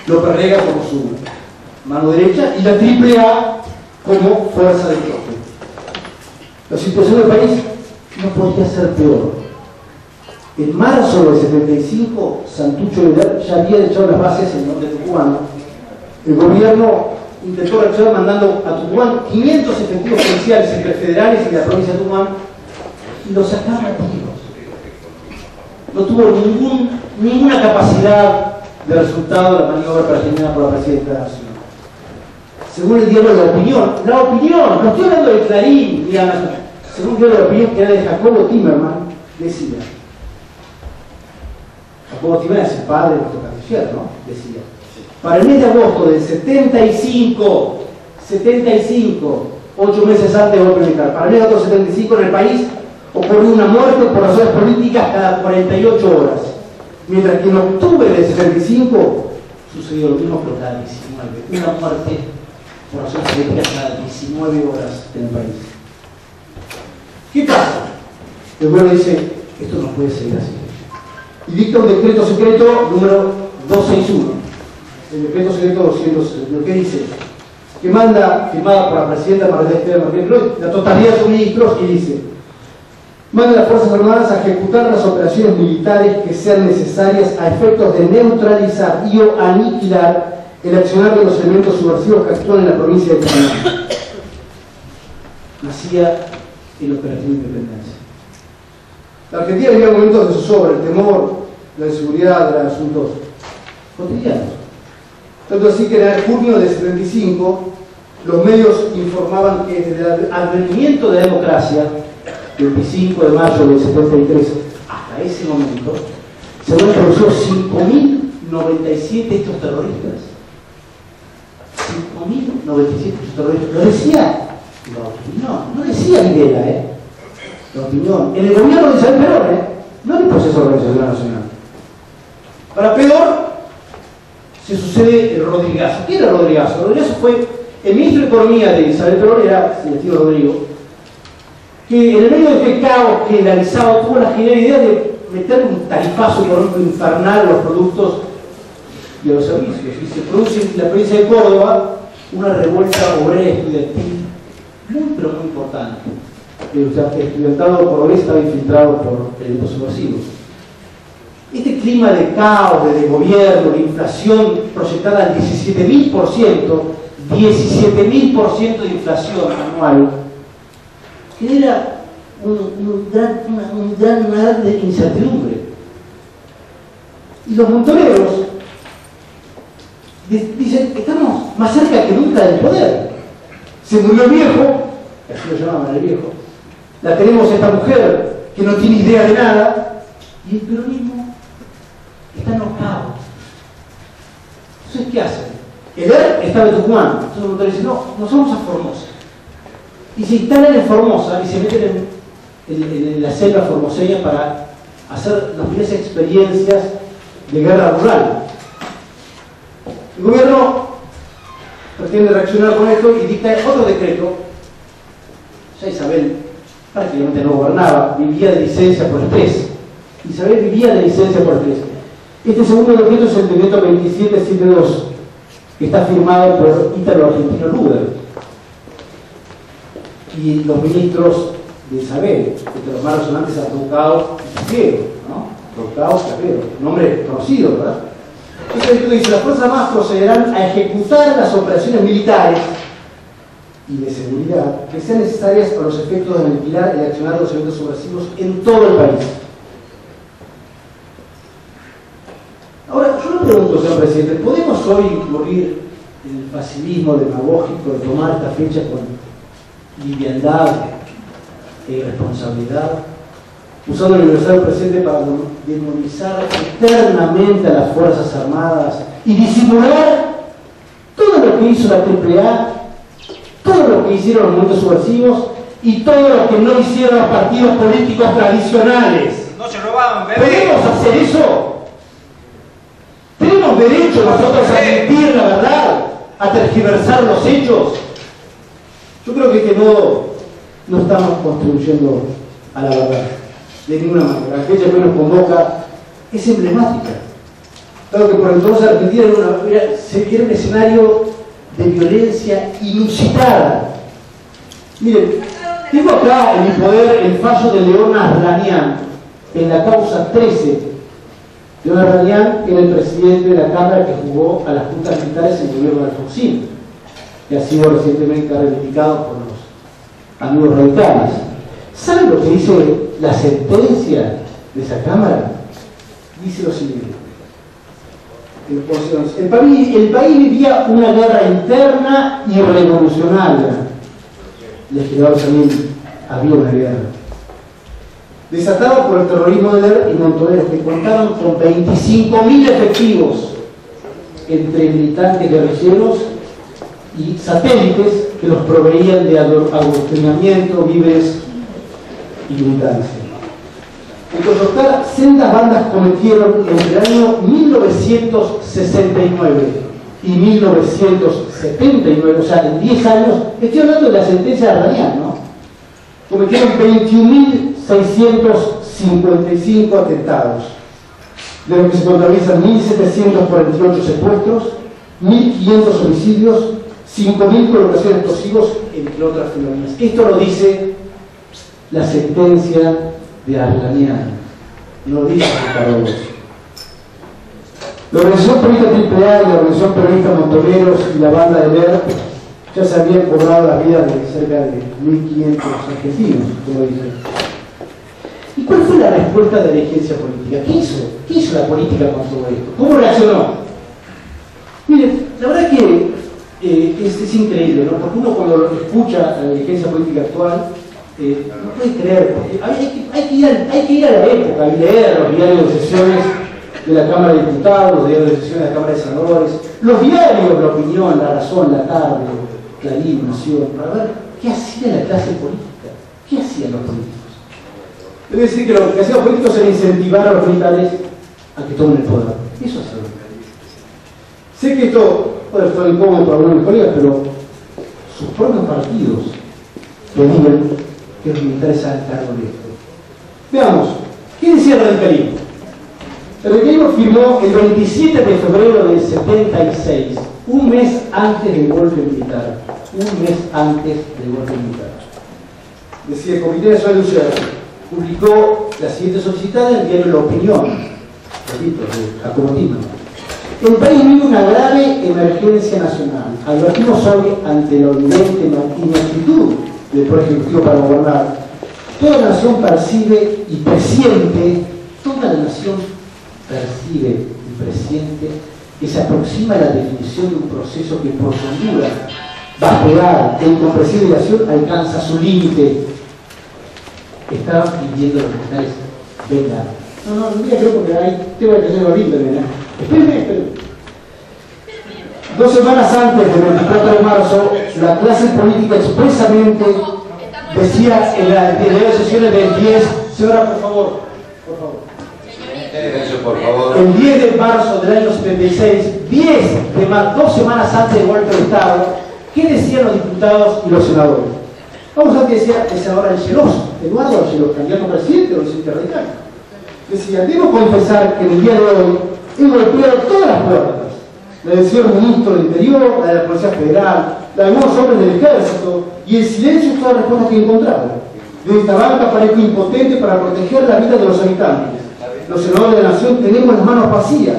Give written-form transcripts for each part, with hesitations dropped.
López Rega como su mano derecha y la AAA como fuerza de choque. La situación del país no podía ser peor. En marzo del 75, Santucho ya había echado las bases en norte de Tucumán. El gobierno intentó reaccionar mandando a Tucumán 500 efectivos policiales entre federales y de la provincia de Tucumán y los sacaron a tiros. No tuvo ninguna capacidad de resultado de la maniobra pergeñada por la presidenta de la Nación. Según el diario de la opinión, no estoy hablando de Clarín, digamos, según el diario de la opinión que era de Jacobo Timerman, decía, Jacobo Timerman es el padre de nuestro canciller, ¿no? Decía, para el mes de agosto del 75, 8 meses antes del golpe militar, para el mes de agosto del 75 en el país ocurrió una muerte por razones políticas cada 48 horas, mientras que en octubre del 75 sucedió lo mismo pero cada 19, una muerte por razones políticas cada 19 horas en el país. ¿Qué pasa? El gobierno dice, esto no puede seguir así. Y dicta un decreto secreto número 261. El decreto secreto 261, que dice, que manda, firmada por la presidenta Margarita Estela, la totalidad de sus ministros, y dice, manda a las Fuerzas Armadas a ejecutar las operaciones militares que sean necesarias a efectos de neutralizar y o aniquilar el accionar de los elementos subversivos que actúan en la provincia de Tucumán. Nacía el operativo Independencia. La Argentina vivía momentos de zozobra, el temor, la inseguridad de los asuntos cotidianos. Tanto así que en el junio del 75 los medios informaban que desde el advenimiento de la democracia, 25 de mayo del 73, hasta ese momento, se habían producido 5.097 hechos terroristas. 5.097 hechos terroristas. Lo decía la opinión, no decía Videla, la opinión. En el gobierno de Isabel Perón, no en el proceso de organización nacional. Para peor, se sucede el Rodrigazo. ¿Qué era el Rodrigazo? El Rodrigazo fue el ministro de Economía de Isabel Perón, era Celestino Rodrigo, que en el medio de este caos generalizado tuvo la genial idea de meter un tarifazo económico infernal a los productos y a los servicios. Y se produce en la provincia de Córdoba una revuelta obrera estudiantil muy pero muy importante. O sea, el estudiantado cordobés estaba infiltrado por elementos subversivos. Este clima de caos, de desgobierno, de inflación proyectada al 17.000%, 17.000% de inflación anual, genera un gran mar de incertidumbre. Y los montoneros dicen que estamos más cerca que nunca del poder. Se murió el viejo, así lo llamaban el viejo, la tenemos esta mujer que no tiene idea de nada, y el peronismo está enojado. Entonces, ¿qué hacen? El ERP estaba en Tucumán, entonces los montoneros dicen, no somos a Formosa. Y se instalan en Formosa y se meten en la selva formoseña para hacer las primeras experiencias de guerra rural. El gobierno pretende reaccionar con esto y dicta otro decreto. Ya Isabel prácticamente no gobernaba, vivía de licencia por estrés. Isabel vivía de licencia por estrés. Este segundo decreto es el decreto 2772, que está firmado por Ítalo Argentino Luder. Y los ministros de Isabel, entre los más resonantes a Roucao y Cafiero, ¿no? Roucao y Cafiero, nombre conocido, ¿verdad? Este decreto dice, las Fuerzas Armadas procederán a ejecutar las operaciones militares y de seguridad que sean necesarias para los efectos de aniquilar y accionar los eventos subversivos en todo el país. Ahora, yo le pregunto, señor presidente, ¿podemos hoy incurrir en el facilismo demagógico de tomar esta fecha con liviandad e irresponsabilidad, usando el aniversario presente para demonizar eternamente a las Fuerzas Armadas y disimular todo lo que hizo la AAA, todo lo que hicieron los movimientos subversivos y todo lo que no hicieron los partidos políticos tradicionales? No se robaban, bebé. ¿Podemos hacer eso? ¿Tenemos derecho nosotros a mentir la verdad, a tergiversar los hechos? Yo creo que no estamos contribuyendo a la verdad, de ninguna manera. La fecha que nos convoca es emblemática. Dado que por entonces Argentina era un escenario de violencia inusitada. Miren, tengo acá en mi poder el fallo de León Arranián en la causa 13. León Arranián era el presidente de la Cámara que jugó a las juntas militares en el gobierno de Alfonsín, que ha sido recientemente reivindicado por los amigos radicales. ¿Saben lo que dice la sentencia de esa Cámara? Dice lo siguiente. El país vivía una guerra interna y revolucionaria. Legisladores también había una guerra. Desatada por el terrorismo de Ler y Montoneros, que contaban con 25.000 efectivos entre militantes guerrilleros y satélites que los proveían de adoctrinamiento, víveres y militancia. En Coyotá, sendas bandas cometieron entre el año 1969 y 1979, o sea, en 10 años, estoy hablando de la sentencia de Arranián, ¿no? Cometieron 21.655 atentados, de los que se contabilizan 1.748 secuestros, 1.500 homicidios, 5.000 colocaciones de explosivos, entre otras fenómenos. Esto lo dice la sentencia de Arranián, no lo dice Ricardo Bosch. La organización peronista AAA y la organización peronista Montoneros y la banda de Ler ya se habían cobrado las vidas de cerca de 1.500 argentinos, como dicen. ¿Y cuál fue la respuesta de la dirigencia política? ¿Qué hizo? ¿Qué hizo la política con todo esto? ¿Cómo reaccionó? Miren, la verdad que es increíble, ¿no? Porque uno cuando escucha a la dirigencia política actual no puede creer, porque hay que ir a la época y leer los diarios de sesiones de la Cámara de Diputados, los diarios de sesiones de la Cámara de Senadores, los diarios, La Opinión, La Razón, La Tarde, Clarín, Nación, para ver qué hacía la clase política, qué hacían los políticos. Es decir, que lo que hacían los políticos era incentivar a los militares a que tomen el poder. Eso es algo. Sé que esto puede estar incómodo para algunos de mis colegas, pero sus propios partidos pedían que los militares se hagan cargo de esto. Veamos, ¿qué decía el radicalismo? El radicalismo firmó el 27 de febrero del 76, un mes antes del golpe militar. Un mes antes del golpe militar. Decía, el Comité Nacional de Lucha publicó la siguiente solicitada en el diario La Opinión, repito, de Jacobotismo. El país vive una grave emergencia nacional. Advertimos hoy ante la evidente inaptitud del Poder Ejecutivo para gobernar. Toda la nación percibe y presiente, toda la nación percibe y presiente que se aproxima a la definición de un proceso que por su dura, vapear e incomprensible acción alcanza su límite. Estaban pidiendo los militares, venga. No, mira, creo porque hay tema que se lo lindo, ¿verdad? Espérenme. 2 semanas antes del 24 de marzo, la clase política expresamente decía en la de sesiones del 10, señora, por favor. Por favor. El 10 de marzo del año 76, 2 semanas antes del golpe de Estado, ¿qué decían los diputados y los senadores? Vamos a ver qué decía el senador Angelos, Eduardo Angelos, candidato a presidente o presidente radical. Decía, debo confesar que en el día de hoy he golpeado todas las puertas. La del señor ministro del Interior, la de la Policía Federal, la de algunos hombres del Ejército, y el silencio es toda la respuesta que he encontrado. Desde esta banca parezco impotente para proteger la vida de los habitantes. Los senadores de la Nación tenemos las manos vacías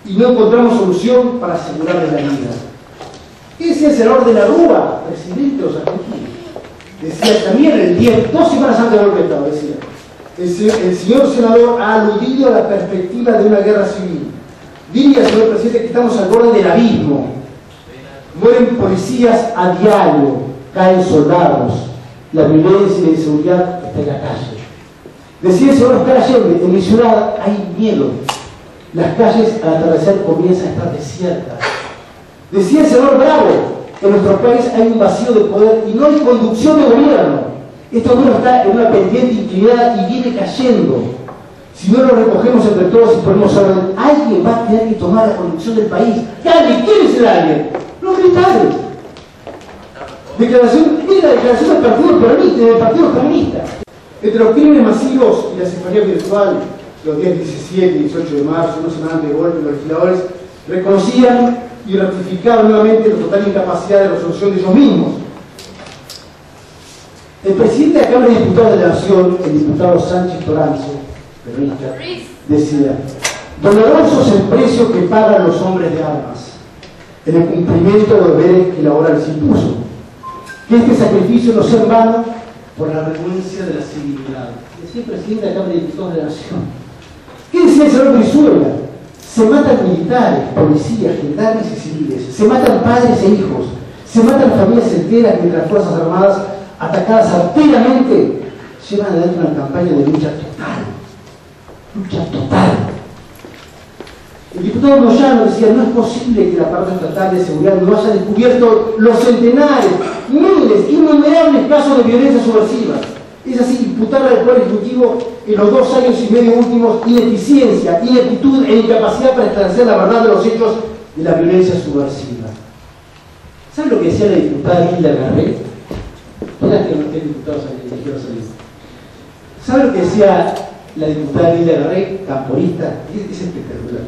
y no encontramos solución para asegurarles la vida. Ese es el senador de la Rúa, presidente de los argentinos. Decía también el 10, 2 semanas antes del golpe de Estado, decía, el señor senador ha aludido a la perspectiva de una guerra civil. Diría, señor presidente, que estamos al borde del abismo. Mueren policías a diario, caen soldados, la violencia y la inseguridad está en la calle. Decía el señor Oscar Allende, en mi ciudad hay miedo. Las calles al atardecer comienzan a estar desiertas. Decía el señor Bravo, en nuestro país hay un vacío de poder y no hay conducción de gobierno. Este gobierno está en una pendiente inclinada y viene cayendo. Si no lo recogemos entre todos y ponemos orden, alguien va a tener que tomar la conducción del país. ¿Quién es el alguien? Los militares. Mira la declaración del Partido Comunista. Entre los crímenes masivos y la cefalía virtual, los días 17 y 18 de marzo, una semana antes de golpe, los legisladores reconocían y ratificaban nuevamente la total incapacidad de resolución de ellos mismos. El presidente de la Cámara de Diputados de la Nación, el diputado Sánchez Toranzo, peronista, decía: doloroso es el precio que pagan los hombres de armas en el cumplimiento de los deberes que la hora les impuso. Que este sacrificio no sea en vano por la renuncia de la civilidad. Decía el presidente de la Cámara de Diputados de la Nación. ¿Qué decía el señor Brizuela? Se matan militares, policías, gendarmes y civiles, se matan padres e hijos, se matan familias enteras mientras las Fuerzas Armadas, atacadas arteramente, llevan adelante una campaña de lucha total. Lucha total. El diputado Moyano decía: no es posible que el aparato estatal de seguridad no haya descubierto los centenares, miles, innumerables casos de violencia subversiva. Es así, imputarle al Poder Ejecutivo en los 2 años y medio últimos ineficiencia, ineptitud e incapacidad para esclarecer la verdad de los hechos de la violencia subversiva. ¿Sabe lo que decía la diputada Hilda Garré? Mira que no tiene diputados elegidos salir. ¿Sabe lo que decía la diputada Hilda Garré, camporista? Es espectacular.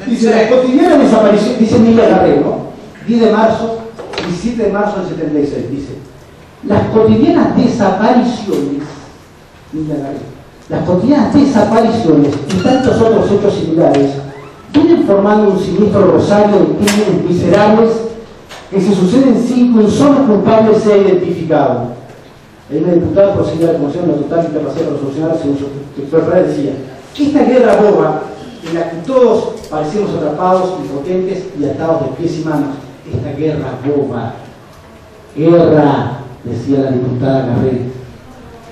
Dice: las cotidianas desapariciones, dice Hilda Garré, ¿no? 10 de marzo, 17 de marzo del 76, dice: las cotidianas desapariciones, las cotidianas desapariciones y tantos otros hechos similares vienen formando un siniestro rosario de crímenes miserables que se suceden sin que un solo culpable sea identificado. Hay una diputada procedía a reconocer una total incapacidad de resolucionar, según su textual frase, decía: esta guerra boba, en la que todos parecemos atrapados, impotentes y atados de pies y manos, esta guerra boba, guerra, decía la diputada Garré.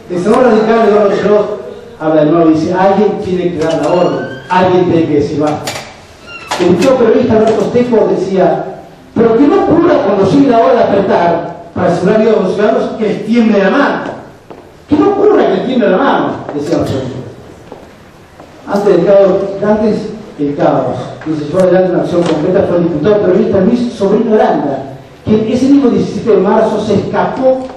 El senador radical Eduardo Giró habla de nuevo y dice: alguien tiene que dar la orden, alguien tiene que decir basta. El diputado periodista Alberto Steffo decía: pero que no ocurra cuando llegue la hora de apretar para asegurar la vida de los ciudadanos que les tiemble la mano. Que no ocurra que les tiemble la mano, decía los profesores. Antes el caos, que se llevó adelante una acción completa, fue el diputado periodista Luis Sobrino Aranda, que ese mismo 17 de marzo se escapó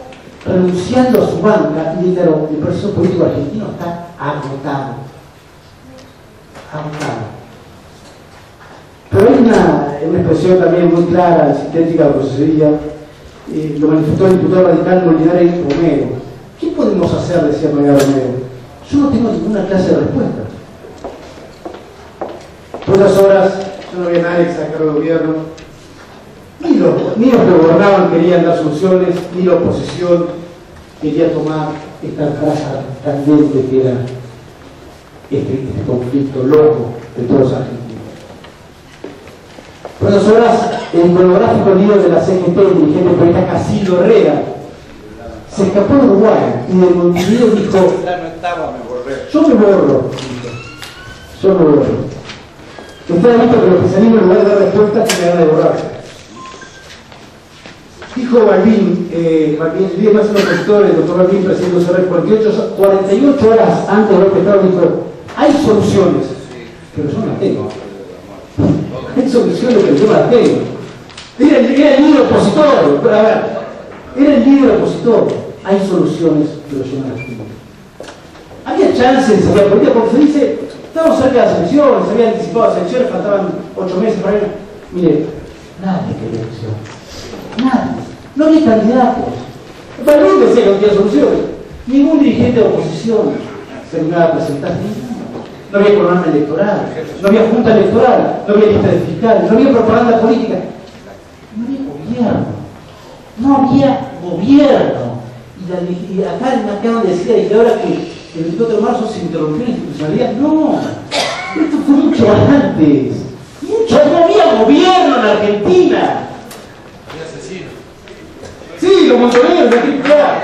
renunciando a su banca y declaró: el proceso político argentino está agotado. Agotado. Pero hay una expresión también muy clara, sintética de lo que sucedía. Lo manifestó el diputado radical Molinari Romero. ¿Qué podemos hacer?, decía Molinari Romero. Yo no tengo ninguna clase de respuesta. Por esas horas yo no había nadie que sacara el gobierno. Ni los que gobernaban querían dar soluciones, ni la oposición quería tomar esta brasa candente que era este conflicto loco de todos los argentinos. Por esas horas, el monográfico líder de la CGT, el dirigente periodista Casildo Herrera, se escapó de Uruguay y de Montevideo dijo: yo me borro. Yo me borro. Usted ha visto que los que se animan en lugar de dar respuestas tienen ganas de borrarse. Dijo Balbín, el día más un opositor, el doctor Balbín, presidente de UCR, 48 horas antes de golpe de Estado, dijo: hay soluciones, pero yo no las tengo. Hay soluciones, pero yo no las tengo. Era el líder opositor, pero a ver, era el líder opositor. Hay soluciones, pero yo no las tengo. Había chances de salir política, porque se dice: estamos cerca de las elecciones, se habían anticipado las elecciones, faltaban 8 meses para ir. Mire, nadie quería elecciones. Nadie. No había candidatos. Balbín decía que no tenía soluciones. Ningún dirigente de oposición se animaba a presentar ninguno. No había programa electoral, no había junta electoral, no había lista de fiscales, no había propaganda política. No había gobierno. No había gobierno. Y acá me acaban de decir que ahora que el 24 de marzo se interrumpió la institucionalidad. No, esto fue mucho antes. No había gobierno en Argentina. Sí, los montoneros de aquí, claro.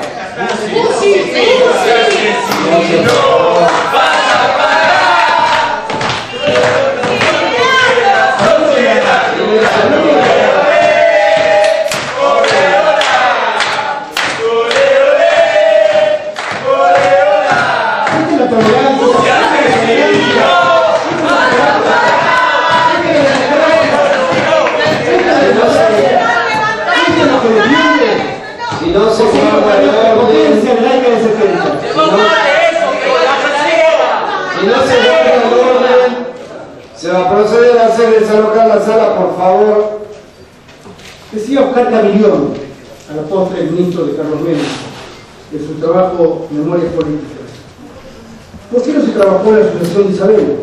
Si no se potencia el año de 70. Se va a proceder a hacer desalojar la sala, por favor. Decía Oscar Camillón, a la postre el ministro de Carlos Menem, de su trabajo Memorias Políticas. ¿Por qué no se trabajó en la sucesión de Isabel?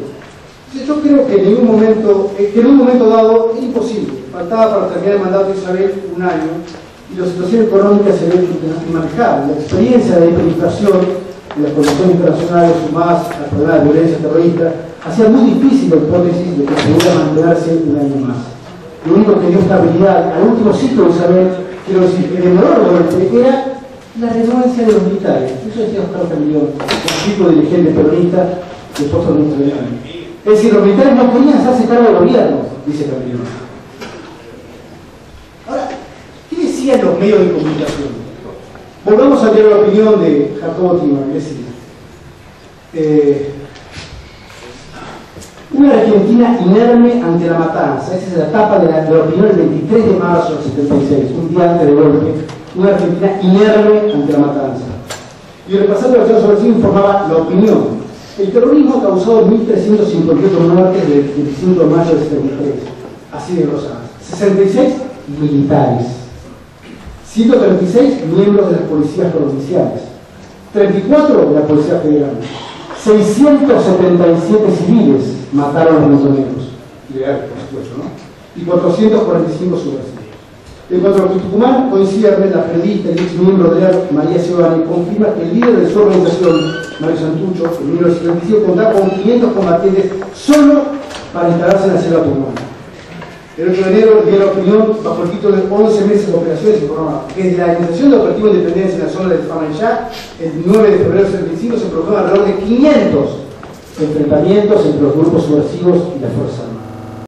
Yo creo que en un momento dado es imposible. Faltaba para terminar el mandato de Isabel un año y la situación económica se ve inmanejable. La experiencia de hiperinflación de las condiciones internacionales sumadas al problema de violencia terrorista hacía muy difícil la hipótesis de que pudiera mantenerse un año más. Lo único que dio estabilidad al último ciclo de Isabel, quiero decir, que demoró el golpe, era la renuencia de los militares. Eso decía Oscar Camillón, un chico dirigente peronista y esposo del ministro de Guerra. Es decir, los militares no querían hacerse cargo del gobierno, dice Camillón. Ahora, ¿qué decían los medios de comunicación? Volvamos a leer la opinión de Jacobo Timan, es decir, una Argentina inerme ante la matanza. Esa es la tapa de la opinión del 23 de marzo del 76, un día antes del golpe. Una Argentina inerme ante la matanza. Y repasando la sobre sí informaba la opinión. El terrorismo ha causado 1.358 muertes desde el 25 de mayo del 73, así de grosas. 66 militares, 136 miembros de las policías provinciales, 34 de la Policía Federal, 677 civiles mataron a los montoneros, ilegal, por supuesto, ¿no? Y 445 subversivos. En cuanto a Tucumán, coincide la periodista y ex miembro de la María Giovanni, confirma que el líder de su organización, Mario Santucho, en 1975 contaba con 500 combatientes solo para instalarse en la selva tucumana. El 8 de enero dio la opinión bajo el título de 11 meses de operaciones y programa. Desde la iniciación de Operativo Independencia en la zona de Famayá, el 9 de febrero del 75 se produjeron alrededor de 500 enfrentamientos entre los grupos subversivos y las Fuerzas Armadas.